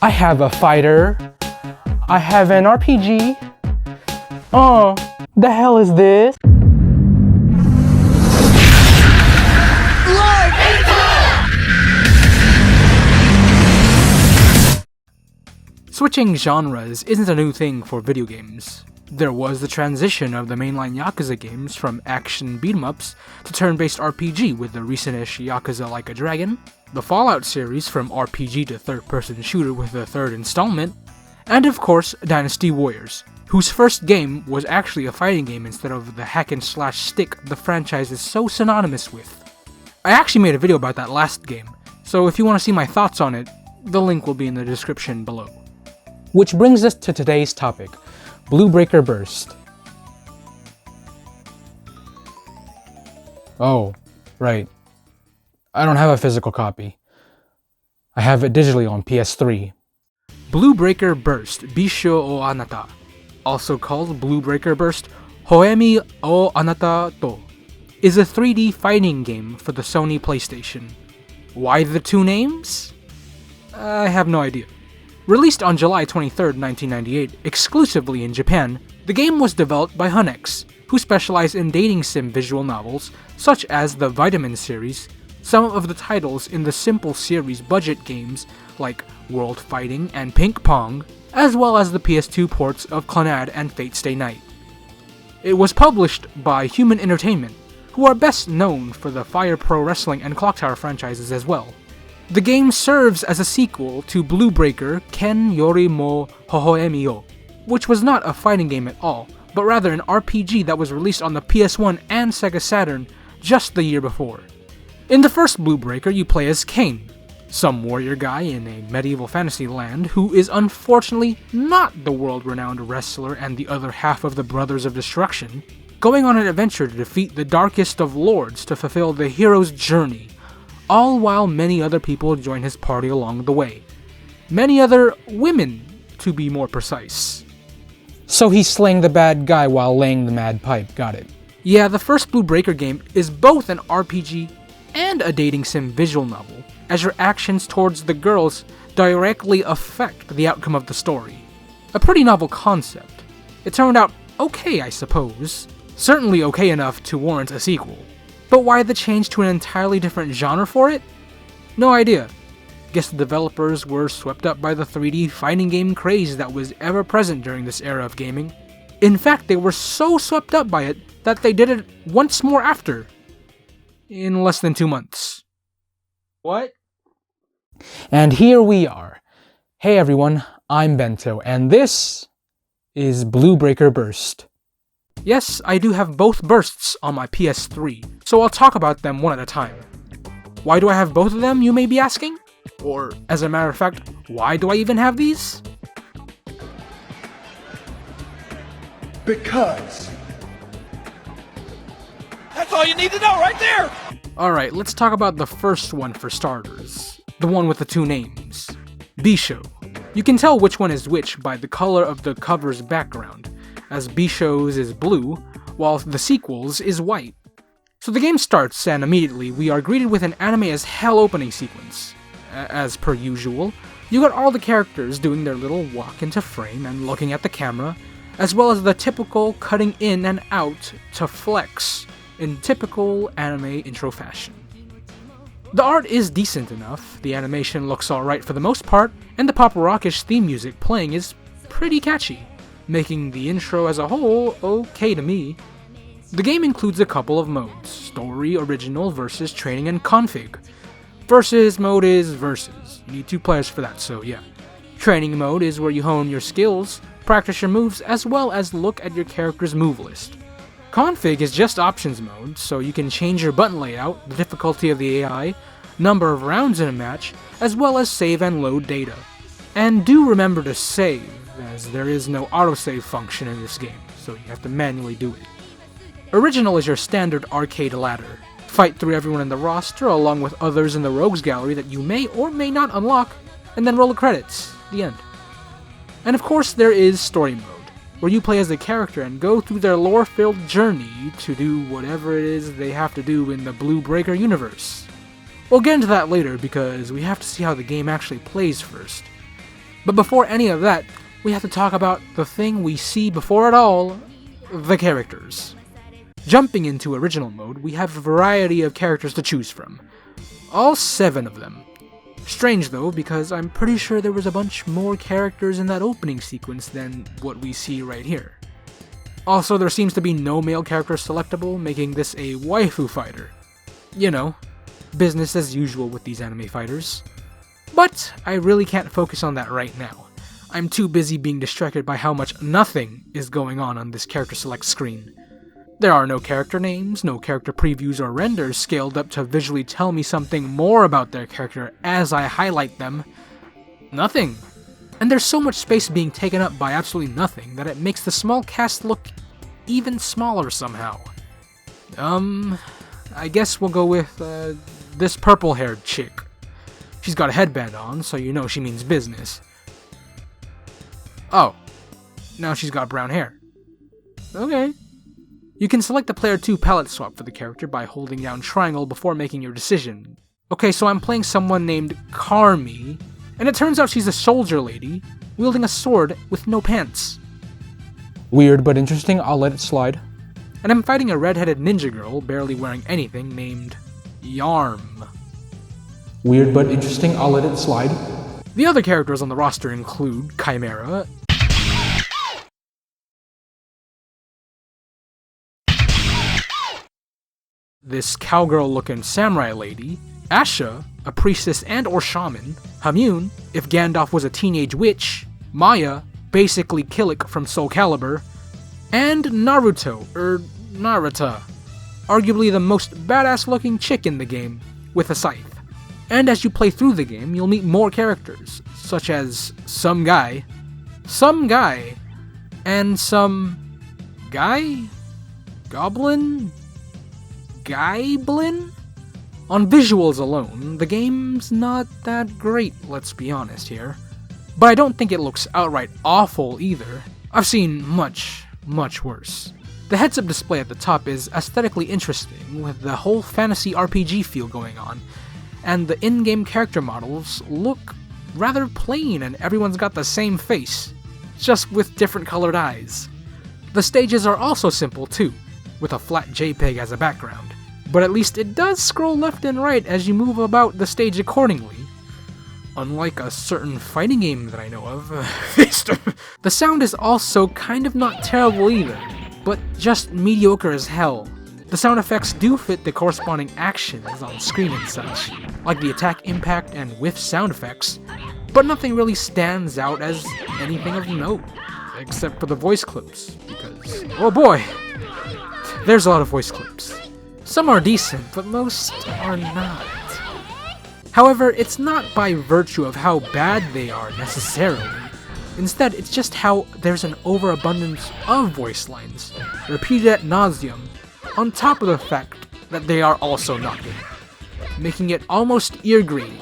I have a fighter. I have an RPG. Oh, the hell is this? Switching genres isn't a new thing for video games. There was the transition of the mainline Yakuza games from action beat-em-ups to turn-based RPG with the recent-ish Yakuza Like a Dragon, the Fallout series from RPG to third-person shooter with the third installment, and of course Dynasty Warriors, whose first game was actually a fighting game instead of the hack-and-slash stick the franchise is so synonymous with. I actually made a video about that last game, so if you want to see my thoughts on it, the link will be in the description below. Which brings us to today's topic, Blue Breaker Burst. Oh, right. I don't have a physical copy. I have it digitally on PS3. Blue Breaker Burst Bishou o Anata, also called Blue Breaker Burst Hohoemi o Anata to, is a 3D fighting game for the Sony PlayStation. Why the two names? I have no idea. Released on July 23, 1998, exclusively in Japan, the game was developed by Hunex, who specialize in dating sim visual novels such as the Vitamin series, some of the titles in the Simple series budget games like World Fighting and Ping Pong, as well as the PS2 ports of Clannad and Fate Stay Night. It was published by Human Entertainment, who are best known for the Fire Pro Wrestling and Clock Tower franchises as well. The game serves as a sequel to Blue Breaker Ken Yori mo Hohoemi yo, which was not a fighting game at all, but rather an RPG that was released on the PS1 and Sega Saturn just the year before. In the first Blue Breaker, you play as Kane, some warrior guy in a medieval fantasy land who is unfortunately not the world-renowned wrestler and the other half of the Brothers of Destruction, going on an adventure to defeat the darkest of lords to fulfill the hero's journey, all while many other people join his party along the way. Many other women, to be more precise. So he's slaying the bad guy while laying the mad pipe, got it. Yeah, the first Blue Breaker game is both an RPG and a dating sim visual novel, as your actions towards the girls directly affect the outcome of the story. A pretty novel concept. It turned out okay, I suppose. Certainly okay enough to warrant a sequel. But why the change to an entirely different genre for it? No idea. Guess the developers were swept up by the 3D fighting game craze that was ever present during this era of gaming. In fact, they were so swept up by it that they did it once more after. In less than 2 months. What? And here we are. Hey everyone, I'm Bento, and this is Blue Breaker Burst. Yes, I do have both bursts on my PS3, so I'll talk about them one at a time. Why do I have both of them, you may be asking? Or, as a matter of fact, why do I even have these? Because. That's all you need to know right there! Alright, let's talk about the first one for starters. The one with the two names. Bishou. You can tell which one is which by the color of the cover's background, as Bishou's is blue, while the sequel's is white. So the game starts, and immediately we are greeted with an anime-as-hell opening sequence. As per usual, you got all the characters doing their little walk into frame and looking at the camera, as well as the typical cutting in and out to flex, in typical anime intro fashion. The art is decent enough, the animation looks alright for the most part, and the pop rockish theme music playing is pretty catchy, making the intro as a whole okay to me. The game includes a couple of modes, Story, Original, Versus, Training, and Config. Versus mode is Versus. You need 2 players for that, so yeah. Training mode is where you hone your skills, practice your moves, as well as look at your character's move list. Config is just options mode, so you can change your button layout, the difficulty of the AI, number of rounds in a match, as well as save and load data. And do remember to save, as there is no autosave function in this game, so you have to manually do it. Original is your standard arcade ladder. Fight through everyone in the roster along with others in the rogues gallery that you may or may not unlock, and then roll the credits. The end. And of course there is story mode, where you play as a character and go through their lore-filled journey to do whatever it is they have to do in the Blue Breaker universe. We'll get into that later because we have to see how the game actually plays first. But before any of that, we have to talk about the thing we see before it all, the characters. Jumping into original mode, we have a variety of characters to choose from. All 7 of them. Strange though, because I'm pretty sure there was a bunch more characters in that opening sequence than what we see right here. Also, there seems to be no male character selectable, making this a waifu fighter. You know, business as usual with these anime fighters. But I really can't focus on that right now. I'm too busy being distracted by how much nothing is going on this character select screen. There are no character names, no character previews or renders scaled up to visually tell me something more about their character as I highlight them. Nothing. And there's so much space being taken up by absolutely nothing that it makes the small cast look even smaller somehow. I guess we'll go with, this purple-haired chick. She's got a headband on, so you know she means business. Oh, now she's got brown hair. Okay. You can select the player 2 palette swap for the character by holding down triangle before making your decision. Okay, so I'm playing someone named Carmi, and it turns out she's a soldier lady, wielding a sword with no pants. Weird but interesting, I'll let it slide. And I'm fighting a red-headed ninja girl, barely wearing anything, named Yarm. Weird but interesting, I'll let it slide. The other characters on the roster include Chimera, this cowgirl-looking samurai lady, Asha, a priestess and or shaman, Hamune, if Gandalf was a teenage witch, Maya, basically Killick from Soul Calibur, and Naruto, Naruto, arguably the most badass-looking chick in the game, with a scythe. And as you play through the game, you'll meet more characters, such as some guy, and some guy? Goblin? Guyblin? On visuals alone, the game's not that great, let's be honest here. But I don't think it looks outright awful either. I've seen much, much worse. The heads-up display at the top is aesthetically interesting, with the whole fantasy RPG feel going on, and the in-game character models look rather plain and everyone's got the same face, just with different colored eyes. The stages are also simple too, with a flat JPEG as a background, but at least it does scroll left and right as you move about the stage accordingly. Unlike a certain fighting game that I know of. The sound is also kind of not terrible either, but just mediocre as hell. The sound effects do fit the corresponding actions on screen and such, like the attack, impact, and whiff sound effects, but nothing really stands out as anything of note, except for the voice clips, because, oh boy, there's a lot of voice clips. Some are decent, but most are not. However, it's not by virtue of how bad they are necessarily. Instead, it's just how there's an overabundance of voice lines, repeated ad nauseum, on top of the fact that they are also not good, making it almost ear-greening.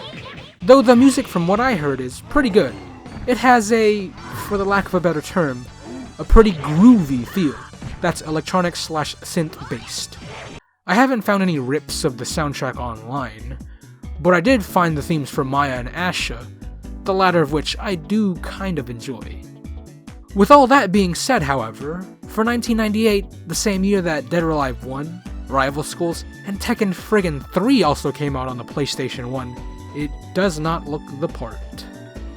Though the music from what I heard is pretty good. It has a, for the lack of a better term, a pretty groovy feel that's electronic/synth based. I haven't found any rips of the soundtrack online, but I did find the themes for Maya and Asha, the latter of which I do kind of enjoy. With all that being said, however, for 1998, the same year that Dead or Alive 1, Rival Schools, and Tekken friggin' 3 also came out on the PlayStation 1, it does not look the part.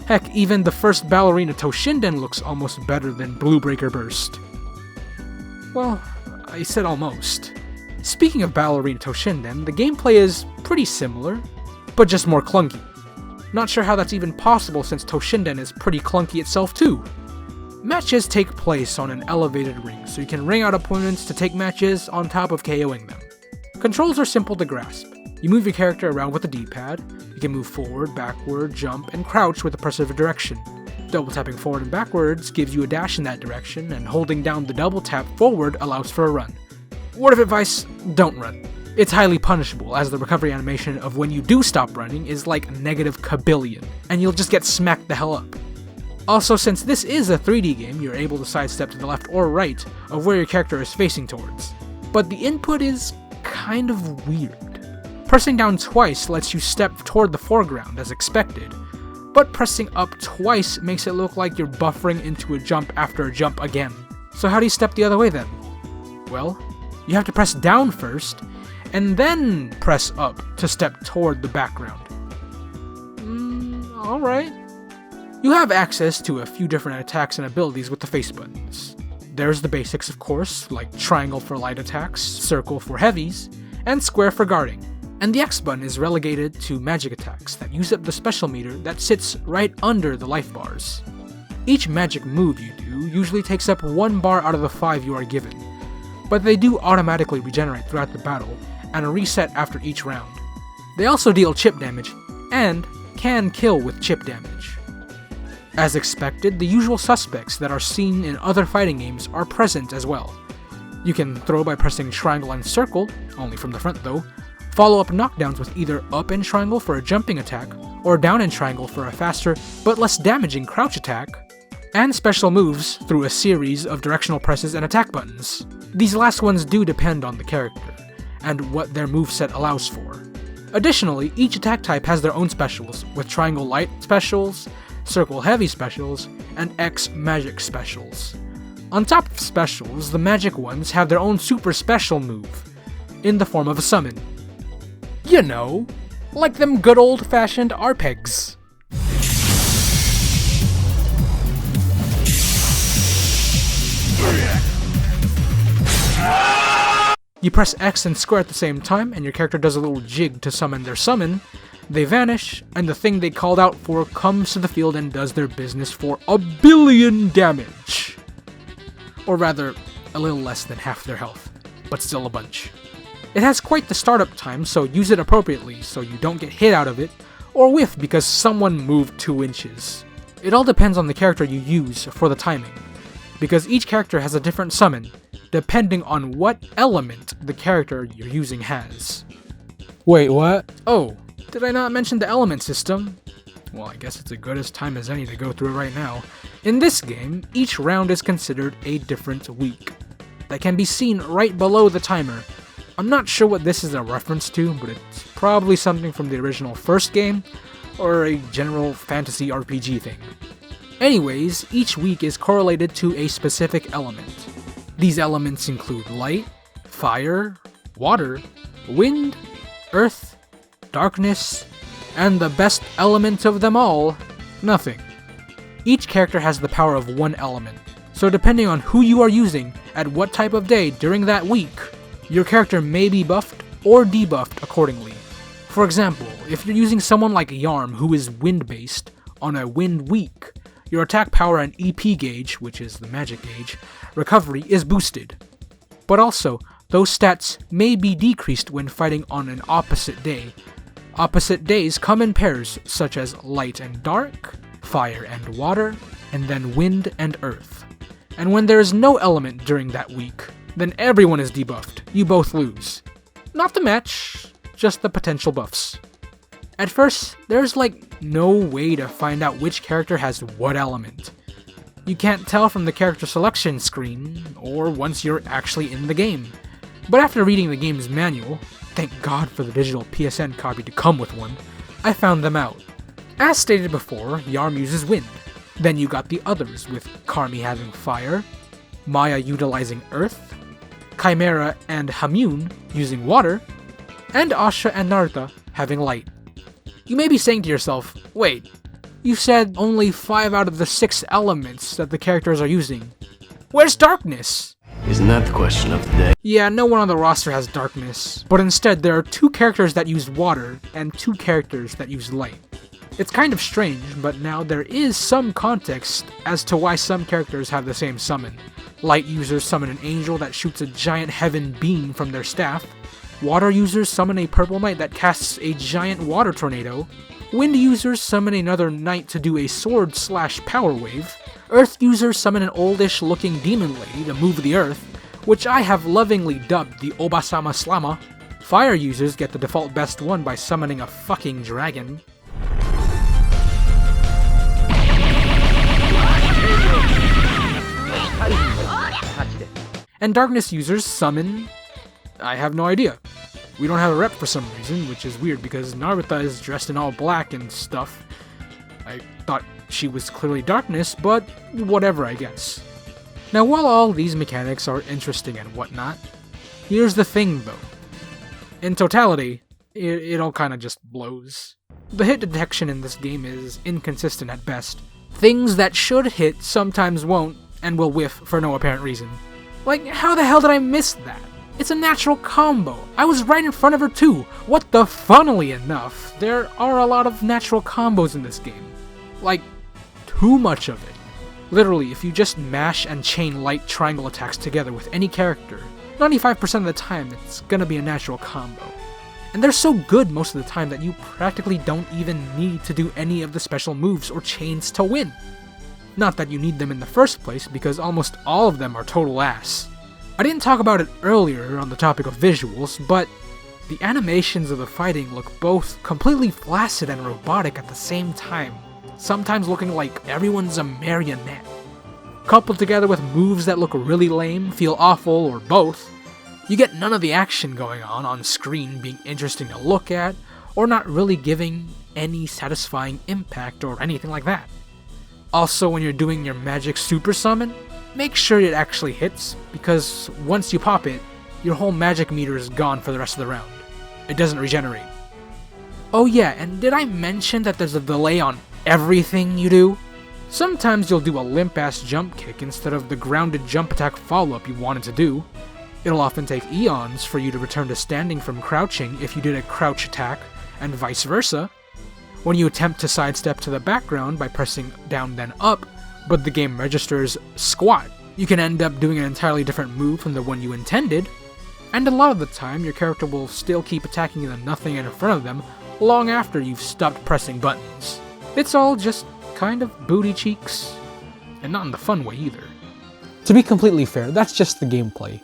Heck, even the first Ballerina Toshinden looks almost better than Blue Breaker Burst. Well, I said almost. Speaking of Ballerina Toshinden, the gameplay is pretty similar, but just more clunky. Not sure how that's even possible since Toshinden is pretty clunky itself too. Matches take place on an elevated ring, so you can ring out opponents to take matches on top of KOing them. Controls are simple to grasp. You move your character around with the D-pad, you can move forward, backward, jump, and crouch with the press of a direction. Double tapping forward and backwards gives you a dash in that direction, and holding down the double tap forward allows for a run. Word of advice, don't run. It's highly punishable, as the recovery animation of when you do stop running is like negative kabillion, and you'll just get smacked the hell up. Also, since this is a 3D game, you're able to sidestep to the left or right of where your character is facing towards. But the input is kind of weird. Pressing down twice lets you step toward the foreground as expected, but pressing up twice makes it look like you're buffering into a jump after a jump again. So how do you step the other way then? Well, you have to press down first, and then press up to step toward the background. Alright. You have access to a few different attacks and abilities with the face buttons. There's the basics, of course, like triangle for light attacks, circle for heavies, and square for guarding. And the X button is relegated to magic attacks that use up the special meter that sits right under the life bars. Each magic move you do usually takes up 1 bar out of the 5 you are given, but they do automatically regenerate throughout the battle and reset after each round. They also deal chip damage, and can kill with chip damage. As expected, the usual suspects that are seen in other fighting games are present as well. You can throw by pressing triangle and circle, only from the front though, follow up knockdowns with either up and triangle for a jumping attack, or down and triangle for a faster but less damaging crouch attack, and special moves through a series of directional presses and attack buttons. These last ones do depend on the character, and what their moveset allows for. Additionally, each attack type has their own specials, with triangle light specials, circle heavy specials, and X magic specials. On top of specials, the magic ones have their own super special move, in the form of a summon. You know, like them good old-fashioned RPEGs. You press X and square at the same time, and your character does a little jig to summon their summon. They vanish, and the thing they called out for comes to the field and does their business for 1 billion damage. Or rather, a little less than half their health, but still a bunch. It has quite the startup time, so use it appropriately so you don't get hit out of it, or whiff because someone moved 2 inches. It all depends on the character you use for the timing, because each character has a different summon, depending on what element the character you're using has. Wait, what? Oh, did I not mention the element system? Well, I guess it's as good as time as any to go through it right now. In this game, each round is considered a different week that can be seen right below the timer. I'm not sure what this is a reference to, but it's probably something from the original first game, or a general fantasy RPG thing. Anyways, each week is correlated to a specific element. These elements include light, fire, water, wind, earth, darkness, and the best element of them all, nothing. Each character has the power of 1 element, so depending on who you are using at what type of day during that week, your character may be buffed or debuffed accordingly. For example, if you're using someone like Yarm who is wind-based on a wind week, your attack power and EP gauge, which is the magic gauge, recovery is boosted. But also, those stats may be decreased when fighting on an opposite day. Opposite days come in pairs such as light and dark, fire and water, and then wind and earth. And when there is no element during that week, then everyone is debuffed. You both lose. Not the match, just the potential buffs. At first, there's no way to find out which character has what element. You can't tell from the character selection screen, or once you're actually in the game. But after reading the game's manual, thank God for the digital PSN copy to come with one, I found them out. As stated before, Yarm uses wind. Then you got the others, with Karmi having fire, Maya utilizing earth, Chimera and Hamune using water, and Asha and Narta having light. You may be saying to yourself, wait, you said only 5 out of the 6 elements that the characters are using. Where's darkness? Isn't that the question of the day? Yeah, no one on the roster has darkness, but instead there are 2 characters that use water and 2 characters that use light. It's kind of strange, but now there is some context as to why some characters have the same summon. Light users summon an angel that shoots a giant heaven beam from their staff. Water users summon a purple knight that casts a giant water tornado. Wind users summon another knight to do a sword/power wave. Earth users summon an oldish looking demon lady to move the earth, which I have lovingly dubbed the Obasama Slama. Fire users get the default best one by summoning a fucking dragon. And darkness users summon... I have no idea. We don't have a rep for some reason, which is weird because Narita is dressed in all black and stuff. I thought she was clearly darkness, but whatever, I guess. Now, while all these mechanics are interesting and whatnot, here's the thing though. In totality, it all kinda just blows. The hit detection in this game is inconsistent at best. Things that should hit sometimes won't, and will whiff for no apparent reason. Like, how the hell did I miss that? It's a natural combo. I was right in front of her too. What the funnily enough, there are a lot of natural combos in this game. Like, too much of it. Literally, if you just mash and chain light triangle attacks together with any character, 95% of the time it's gonna be a natural combo. And they're so good most of the time that you practically don't even need to do any of the special moves or chains to win. Not that you need them in the first place, because almost all of them are total ass. I didn't talk about it earlier on the topic of visuals, but the animations of the fighting look both completely flaccid and robotic at the same time, sometimes looking like everyone's a marionette. Coupled together with moves that look really lame, feel awful, or both, you get none of the action going on screen being interesting to look at, or not really giving any satisfying impact or anything like that. Also, when you're doing your magic super summon, make sure it actually hits, because once you pop it, your whole magic meter is gone for the rest of the round. It doesn't regenerate. Oh yeah, and did I mention that there's a delay on everything you do? Sometimes you'll do a limp-ass jump kick instead of the grounded jump attack follow-up you wanted to do. It'll often take eons for you to return to standing from crouching if you did a crouch attack, and vice versa. When you attempt to sidestep to the background by pressing down then up, but the game registers squat, you can end up doing an entirely different move from the one you intended, and a lot of the time your character will still keep attacking the nothing in front of them long after you've stopped pressing buttons. It's all just kind of booty cheeks, and not in the fun way either. To be completely fair, that's just the gameplay.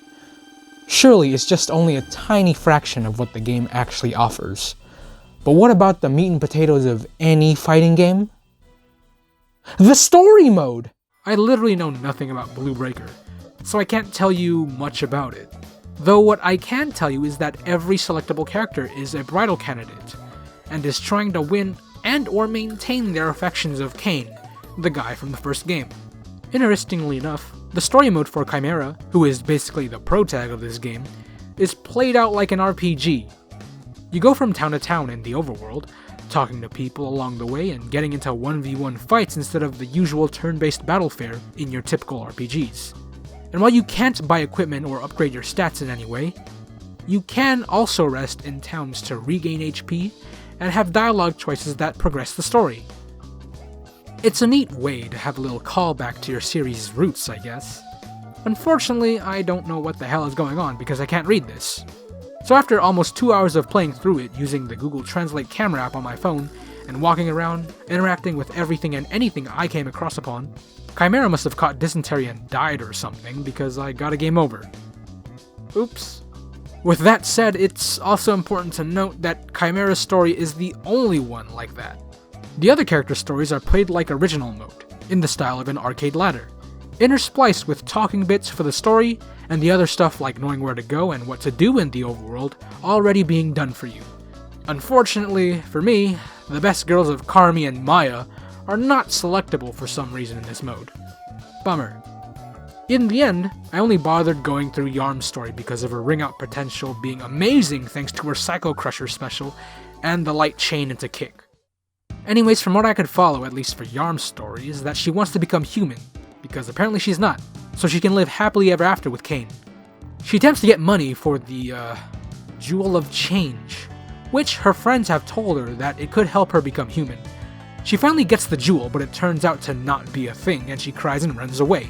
Surely it's just only a tiny fraction of what the game actually offers. But what about the meat and potatoes of any fighting game? The story mode! I literally know nothing about Blue Breaker, so I can't tell you much about it. Though what I can tell you is that every selectable character is a bridal candidate, and is trying to win and or maintain their affections of Cain, the guy from the first game. Interestingly enough, the story mode for Chimera, who is basically the protag of this game, is played out like an RPG. You go from town to town in the overworld, talking to people along the way and getting into 1v1 fights instead of the usual turn-based battle fare in your typical RPGs. And while you can't buy equipment or upgrade your stats in any way, you can also rest in towns to regain HP and have dialogue choices that progress the story. It's a neat way to have a little callback to your series' roots, I guess. Unfortunately, I don't know what the hell is going on because I can't read this. So after almost 2 hours of playing through it using the Google Translate camera app on my phone, and walking around, interacting with everything and anything I came across upon, Chimera must have caught dysentery and died or something because I got a game over. Oops. With that said, it's also important to note that Chimera's story is the only one like that. The other character stories are played like original mode, in the style of an arcade ladder, interspliced with talking bits for the story, and the other stuff like knowing where to go and what to do in the overworld already being done for you. Unfortunately, for me, the best girls of Karmi and Maya are not selectable for some reason in this mode. Bummer. In the end, I only bothered going through Yarm's story because of her ring out potential being amazing thanks to her Psycho Crusher special and the light chain into kick. Anyways, from what I could follow, at least for Yarm's story, is that she wants to become human, because apparently she's not, so she can live happily ever after with Cain. She attempts to get money for the, Jewel of Change, which her friends have told her that it could help her become human. She finally gets the jewel, but it turns out to not be a thing, and she cries and runs away.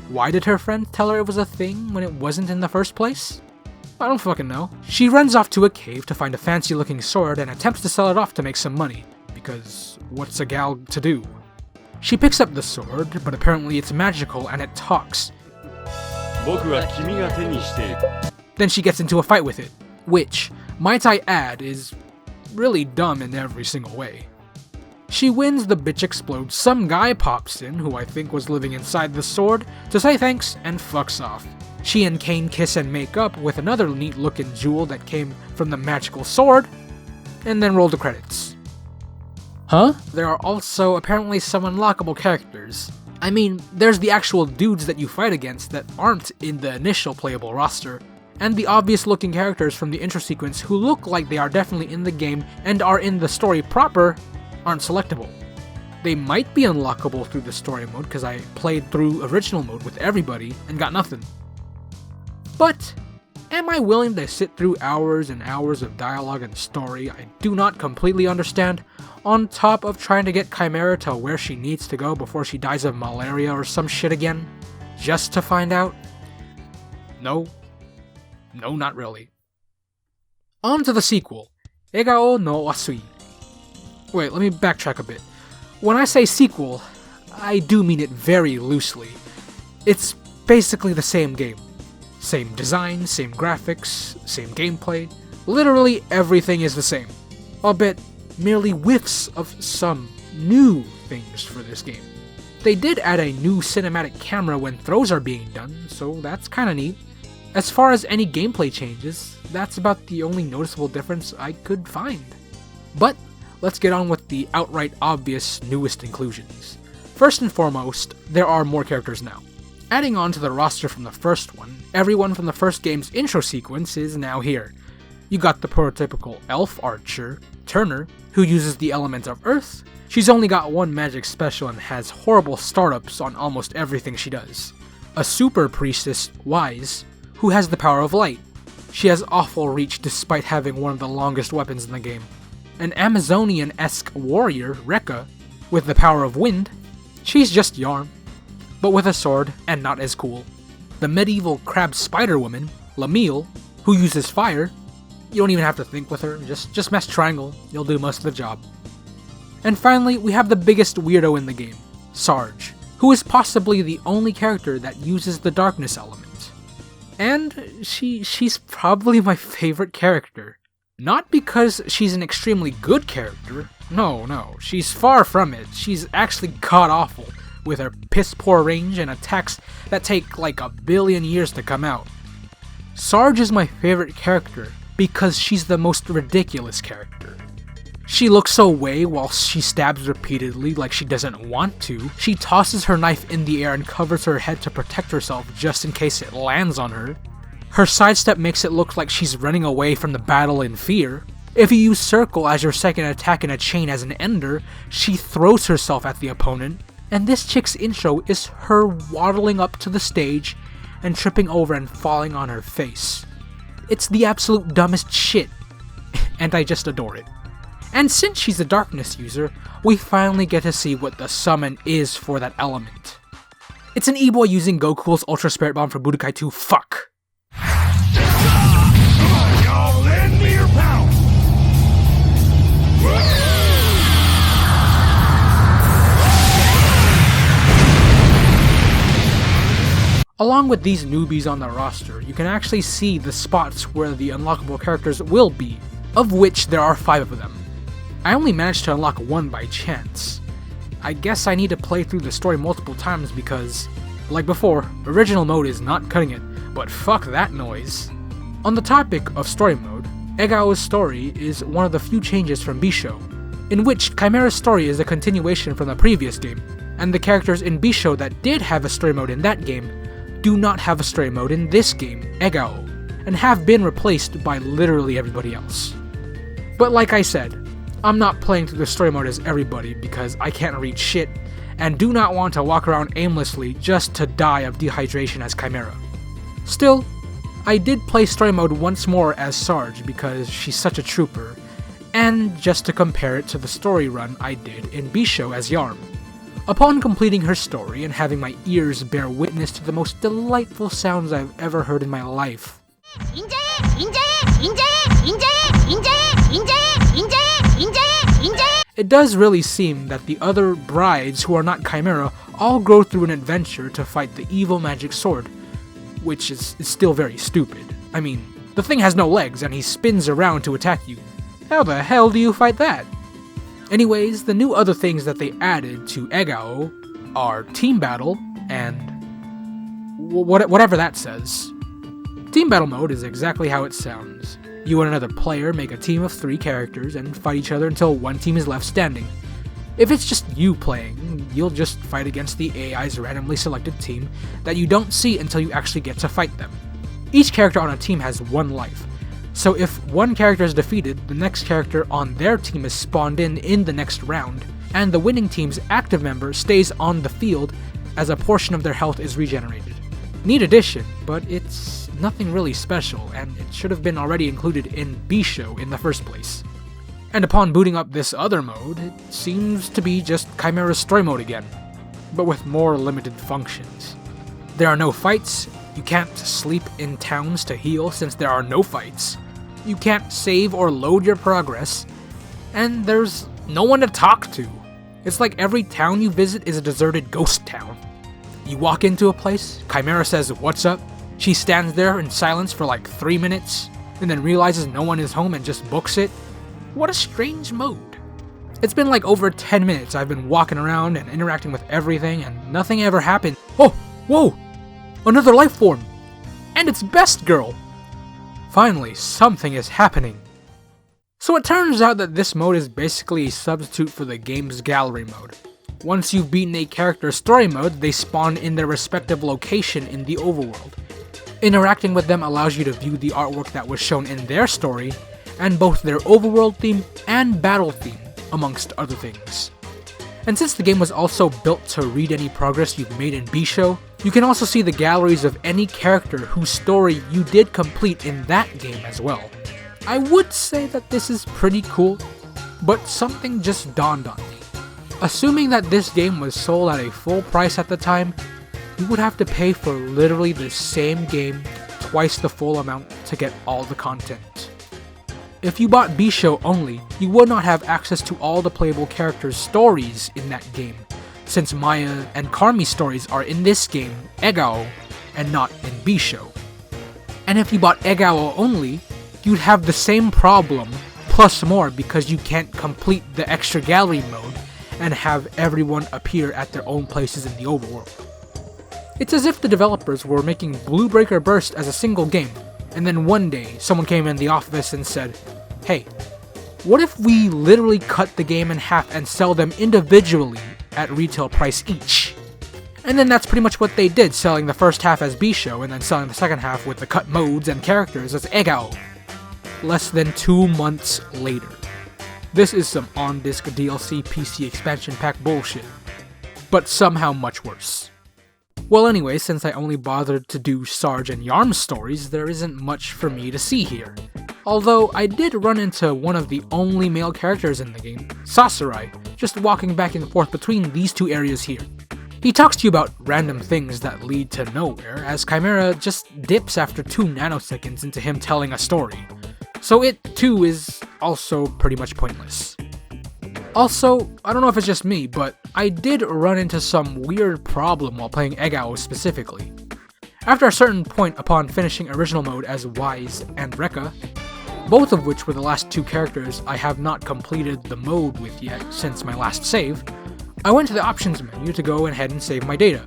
Why did her friend tell her it was a thing when it wasn't in the first place? I don't fucking know. She runs off to a cave to find a fancy looking sword and attempts to sell it off to make some money, because what's a gal to do? She picks up the sword, but apparently it's magical and it talks. Then she gets into a fight with it, which, might I add, is really dumb in every single way. She wins, the bitch explodes, some guy pops in, who I think was living inside the sword, to say thanks and fucks off. She and Cain kiss and make up with another neat looking jewel that came from the magical sword, and then roll the credits. Huh? There are also apparently some unlockable characters. I mean, there's the actual dudes that you fight against that aren't in the initial playable roster, and the obvious looking characters from the intro sequence who look like they are definitely in the game and are in the story proper aren't selectable. They might be unlockable through the story mode because I played through original mode with everybody and got nothing. But am I willing to sit through hours and hours of dialogue and story I do not completely understand, on top of trying to get Chimera to where she needs to go before she dies of malaria or some shit again, just to find out? No, not really. On to the sequel, Egao no Asuni. Wait, let me backtrack a bit. When I say sequel, I do mean it very loosely. It's basically the same game. Same design, same graphics, same gameplay. Literally everything is the same. Albeit merely whiffs of some new things for this game. They did add a new cinematic camera when throws are being done, so that's kinda neat. As far as any gameplay changes, that's about the only noticeable difference I could find. But let's get on with the outright obvious newest inclusions. First and foremost, there are more characters now. Adding on to the roster from the first one, everyone from the first game's intro sequence is now here. You got the prototypical elf archer, Turner, who uses the element of earth. She's only got one magic special and has horrible startups on almost everything she does. A super priestess, Wise, who has the power of light. She has awful reach despite having one of the longest weapons in the game. An Amazonian-esque warrior, Rekka, with the power of wind. She's just Yarm, but with a sword and not as cool. The medieval crab spider woman, Lamille, who uses fire. You don't even have to think with her, just mess triangle, you'll do most of the job. And finally, we have the biggest weirdo in the game, Sarge, who is possibly the only character that uses the darkness element. And she's probably my favorite character. Not because she's an extremely good character, no, she's far from it. She's actually god-awful, with her piss-poor range and attacks that take like a billion years to come out. Sarge is my favorite character because she's the most ridiculous character. She looks away while she stabs repeatedly like she doesn't want to. She tosses her knife in the air and covers her head to protect herself just in case it lands on her. Her sidestep makes it look like she's running away from the battle in fear. If you use circle as your second attack in a chain as an ender, she throws herself at the opponent. And this chick's intro is her waddling up to the stage and tripping over and falling on her face. It's the absolute dumbest shit, and I just adore it. And since she's a darkness user, we finally get to see what the summon is for that element. It's an e-boy using Goku's Ultra Spirit Bomb for Budokai 2, fuck! Come on, y'all, lend me your power! Along with these newbies on the roster, you can actually see the spots where the unlockable characters will be, of which there are 5 of them. I only managed to unlock one by chance. I guess I need to play through the story multiple times because, like before, original mode is not cutting it, but fuck that noise. On the topic of story mode, Egao's story is one of the few changes from Bishou, in which Chimera's story is a continuation from the previous game, and the characters in Bishou that did have a story mode in that game do not have a story mode in this game, Egao, and have been replaced by literally everybody else. But like I said, I'm not playing through the story mode as everybody because I can't read shit, and do not want to walk around aimlessly just to die of dehydration as Chimera. Still, I did play story mode once more as Sarge because she's such a trooper, and just to compare it to the story run I did in Bishou as Yarm. Upon completing her story and having my ears bear witness to the most delightful sounds I've ever heard in my life, it does really seem that the other brides who are not Chimera all go through an adventure to fight the evil magic sword, which is still very stupid. I mean, the thing has no legs and he spins around to attack you. How the hell do you fight that? Anyways, the new other things that they added to Egao are Team Battle and whatever that says. Team Battle mode is exactly how it sounds. You and another player make a team of 3 characters and fight each other until one team is left standing. If it's just you playing, you'll just fight against the AI's randomly selected team that you don't see until you actually get to fight them. Each character on a team has one life, so if one character is defeated, the next character on their team is spawned in the next round, and the winning team's active member stays on the field as a portion of their health is regenerated. Neat addition, but it's nothing really special, and it should have been already included in Bishou in the first place. And upon booting up this other mode, it seems to be just Chimera's story mode again, but with more limited functions. There are no fights, you can't sleep in towns to heal since there are no fights, you can't save or load your progress, and there's no one to talk to. It's like every town you visit is a deserted ghost town. You walk into a place, Chimera says, "What's up?" She stands there in silence for like 3 minutes, and then realizes no one is home and just books it. What a strange mode. It's been like over 10 minutes I've been walking around and interacting with everything and nothing ever happened. Oh, whoa! Another life form! And it's Best Girl! Finally, something is happening. So it turns out that this mode is basically a substitute for the game's gallery mode. Once you've beaten a character's story mode, they spawn in their respective location in the overworld. Interacting with them allows you to view the artwork that was shown in their story, and both their overworld theme and battle theme, amongst other things. And since the game was also built to read any progress you've made in Bishou, you can also see the galleries of any character whose story you did complete in that game as well. I would say that this is pretty cool, but something just dawned on me. Assuming that this game was sold at a full price at the time, you would have to pay for literally the same game twice the full amount to get all the content. If you bought Bishou only, you would not have access to all the playable characters' stories in that game, since Maya and Carmi's stories are in this game, Egao, and not in Bishou. And if you bought Egao only, you'd have the same problem, plus more, because you can't complete the extra gallery mode and have everyone appear at their own places in the overworld. It's as if the developers were making Blue Breaker Burst as a single game, and then one day someone came in the office and said, "Hey, what if we literally cut the game in half and sell them individually at retail price each?" And then that's pretty much what they did, selling the first half as Bishou and then selling the second half with the cut modes and characters as Egao. Less than 2 months later. This is some on-disc DLC PC expansion pack bullshit, but somehow much worse. Well anyway, since I only bothered to do Sarge and Yarm's stories, there isn't much for me to see here. Although I did run into one of the only male characters in the game, Sasurai, just walking back and forth between these two areas here. He talks to you about random things that lead to nowhere, as Chimera just dips after 2 nanoseconds into him telling a story. So it too is also pretty much pointless. Also, I don't know if it's just me, but I did run into some weird problem while playing Egao specifically. After a certain point upon finishing original mode as Wise and Rekka, both of which were the last 2 characters I have not completed the mode with yet since my last save, I went to the options menu to go ahead and save my data,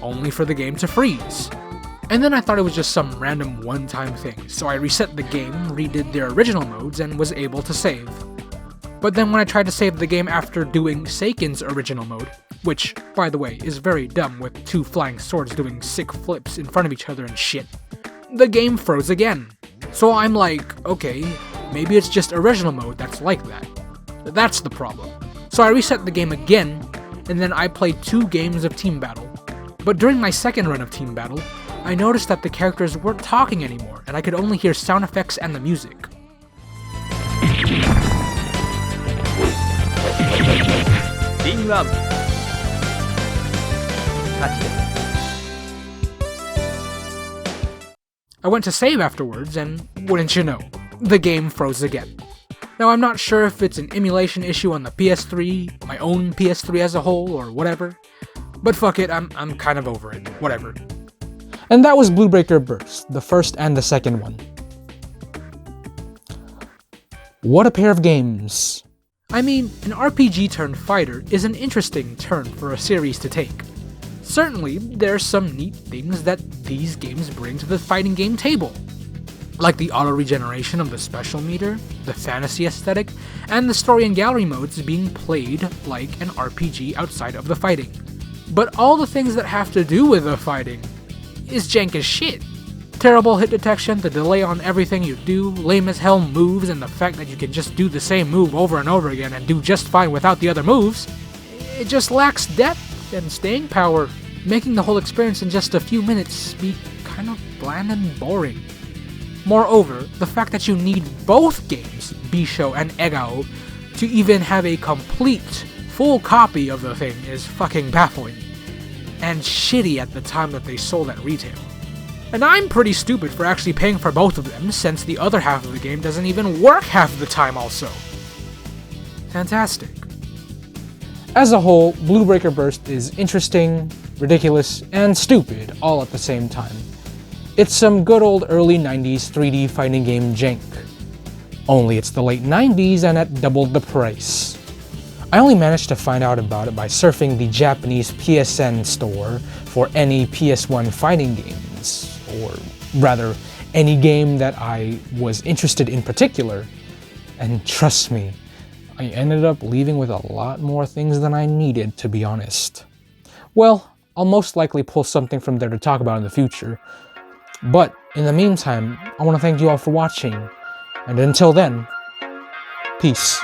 only for the game to freeze. And then I thought it was just some random one-time thing, so I reset the game, redid their original modes, and was able to save. But then when I tried to save the game after doing Seiken's original mode, which, by the way, is very dumb with 2 flying swords doing sick flips in front of each other and shit, the game froze again. So I'm like, okay, maybe it's just original mode that's like that. That's the problem. So I reset the game again, and then I played 2 games of Team Battle. But during my second run of Team Battle, I noticed that the characters weren't talking anymore, and I could only hear sound effects and the music. I went to save afterwards, and wouldn't you know, the game froze again. Now I'm not sure if it's an emulation issue on the PS3, my own PS3 as a whole, or whatever, but fuck it, I'm kind of over it, whatever. And that was Blue Breaker Burst, the first and the second one. What a pair of games. I mean, an RPG turned fighter is an interesting turn for a series to take. Certainly, there's some neat things that these games bring to the fighting game table. like the auto-regeneration of the special meter, the fantasy aesthetic, and the story and gallery modes being played like an RPG outside of the fighting. But all the things that have to do with the fighting is jank as shit. Terrible hit detection, the delay on everything you do, lame as hell moves, and the fact that you can just do the same move over and over again and do just fine without the other moves. It just lacks depth and staying power, making the whole experience in just a few minutes be kind of bland and boring. Moreover, the fact that you need both games, Bishou and Egao, to even have a complete, full copy of the thing is fucking baffling. And shitty at the time that they sold at retail. And I'm pretty stupid for actually paying for both of them, since the other half of the game doesn't even work half the time also. Fantastic. As a whole, Blue Breaker Burst is interesting, ridiculous, and stupid all at the same time. It's some good old early 90s 3D fighting game jank. Only it's the late 90s and at double the price. I only managed to find out about it by surfing the Japanese PSN store for any PS1 fighting games, or rather, any game that I was interested in particular. And trust me, I ended up leaving with a lot more things than I needed, to be honest. Well, I'll most likely pull something from there to talk about in the future. But in the meantime, I want to thank you all for watching, and until then, peace.